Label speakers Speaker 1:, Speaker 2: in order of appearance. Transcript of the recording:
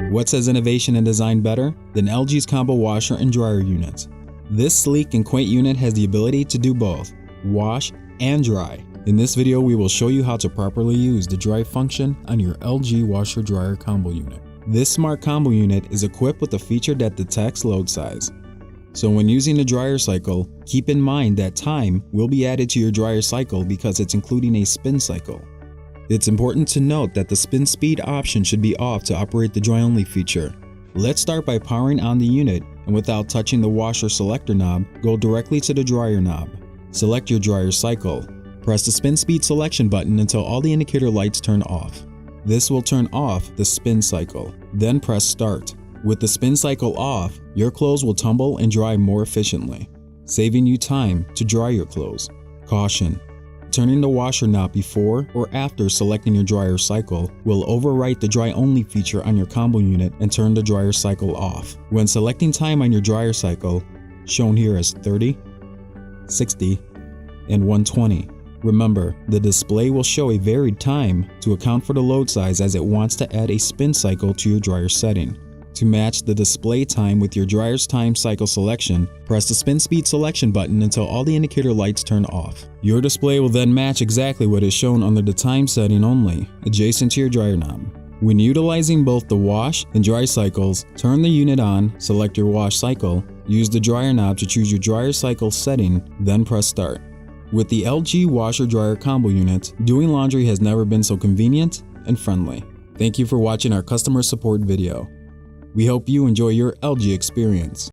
Speaker 1: What says innovation and design better than LG's combo washer and dryer unit? This sleek and quaint unit has the ability to do both, wash and dry. In this video, we will show you how to properly use the dry function on your LG washer dryer combo unit. This smart combo unit is equipped with a feature that detects load size. So when using the dryer cycle, keep in mind that time will be added to your dryer cycle because it's including a spin cycle. It's important to note that the spin speed option should be off to operate the dry only feature. Let's start by powering on the unit, and without touching the washer selector knob, go directly to the dryer knob. Select your dryer cycle. Press the spin speed selection button until all the indicator lights turn off. This will turn off the spin cycle. Then press start. With the spin cycle off, your clothes will tumble and dry more efficiently, saving you time to dry your clothes. Caution: turning the washer knob before or after selecting your dryer cycle will overwrite the dry only feature on your combo unit and turn the dryer cycle off. When selecting time on your dryer cycle, shown here as 30, 60, and 120, remember, the display will show a varied time to account for the load size as it wants to add a spin cycle to your dryer setting. To match the display time with your dryer's time cycle selection, press the spin speed selection button until all the indicator lights turn off. Your display will then match exactly what is shown under the time setting only, adjacent to your dryer knob. When utilizing both the wash and dry cycles, turn the unit on, select your wash cycle, use the dryer knob to choose your dryer cycle setting, then press start. With the LG washer dryer combo unit, doing laundry has never been so convenient and friendly. Thank you for watching our customer support video. We hope you enjoy your LG experience.